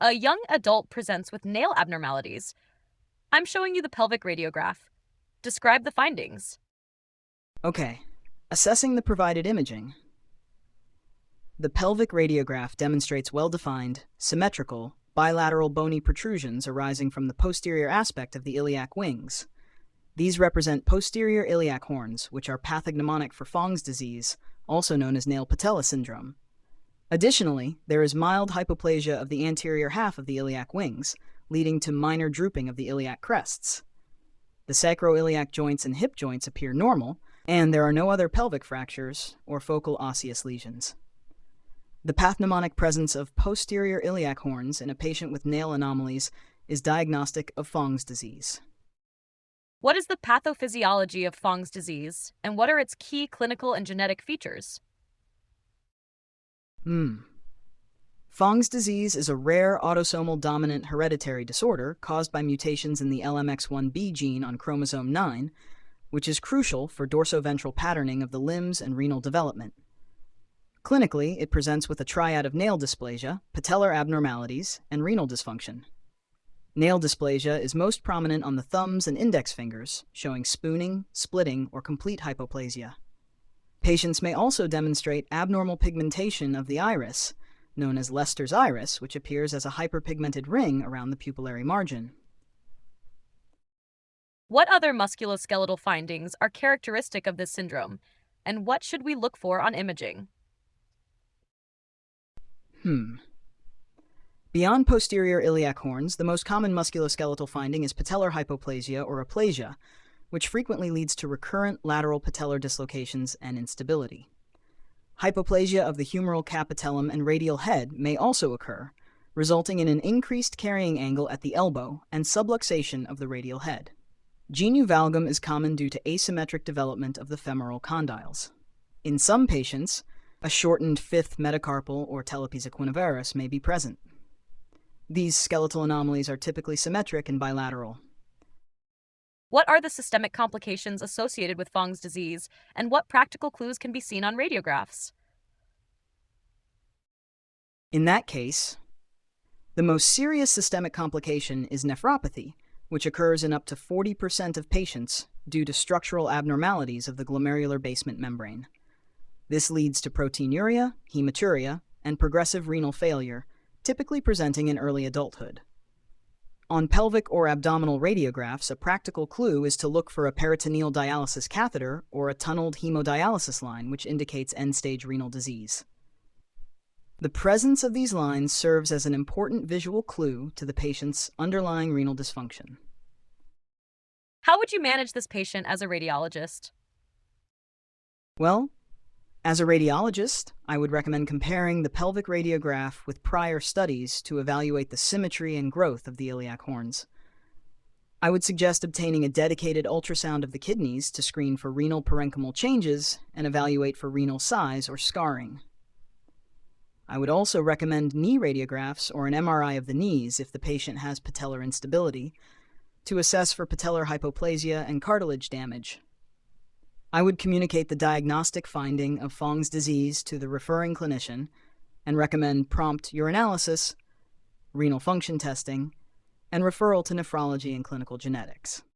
A young adult presents with nail abnormalities. I'm showing you the pelvic radiograph. Describe the findings. Okay, assessing the provided imaging. The pelvic radiograph demonstrates well-defined, symmetrical, bilateral bony protrusions arising from the posterior aspect of the iliac wings. These represent posterior iliac horns, which are pathognomonic for Fong's disease, also known as Nail-patella syndrome. Additionally, there is mild hypoplasia of the anterior half of the iliac wings, leading to minor drooping of the iliac crests. The sacroiliac joints and hip joints appear normal, and there are no other pelvic fractures or focal osseous lesions. The pathognomonic presence of posterior iliac horns in a patient with nail anomalies is diagnostic of Fong's disease. What is the pathophysiology of Fong's disease, and what are its key clinical and genetic features? Fong's disease is a rare autosomal dominant hereditary disorder caused by mutations in the LMX1B gene on chromosome 9, which is crucial for dorsoventral patterning of the limbs and renal development. Clinically, it presents with a triad of nail dysplasia, patellar abnormalities, and renal dysfunction. Nail dysplasia is most prominent on the thumbs and index fingers, showing spooning, splitting, or complete hypoplasia. Patients may also demonstrate abnormal pigmentation of the iris, known as Lester's iris, which appears as a hyperpigmented ring around the pupillary margin. What other musculoskeletal findings are characteristic of this syndrome, and what should we look for on imaging? Beyond posterior iliac horns, the most common musculoskeletal finding is patellar hypoplasia or aplasia, which frequently leads to recurrent lateral patellar dislocations and instability. Hypoplasia of the humeral capitellum and radial head may also occur, resulting in an increased carrying angle at the elbow and subluxation of the radial head. Genu valgum is common due to asymmetric development of the femoral condyles. In some patients, a shortened fifth metacarpal or talipes equinovarus may be present. These skeletal anomalies are typically symmetric and bilateral. What are the systemic complications associated with Fong's disease, and what practical clues can be seen on radiographs? In that case, the most serious systemic complication is nephropathy, which occurs in up to 40% of patients due to structural abnormalities of the glomerular basement membrane. This leads to proteinuria, hematuria, and progressive renal failure, typically presenting in early adulthood. On pelvic or abdominal radiographs, a practical clue is to look for a peritoneal dialysis catheter or a tunneled hemodialysis line, which indicates end-stage renal disease. The presence of these lines serves as an important visual clue to the patient's underlying renal dysfunction. How would you manage this patient as a radiologist? Well, as a radiologist, I would recommend comparing the pelvic radiograph with prior studies to evaluate the symmetry and growth of the iliac horns. I would suggest obtaining a dedicated ultrasound of the kidneys to screen for renal parenchymal changes and evaluate for renal size or scarring. I would also recommend knee radiographs or an MRI of the knees if the patient has patellar instability, to assess for patellar hypoplasia and cartilage damage. I would communicate the diagnostic finding of Fong's disease to the referring clinician and recommend prompt urinalysis, renal function testing, and referral to nephrology and clinical genetics.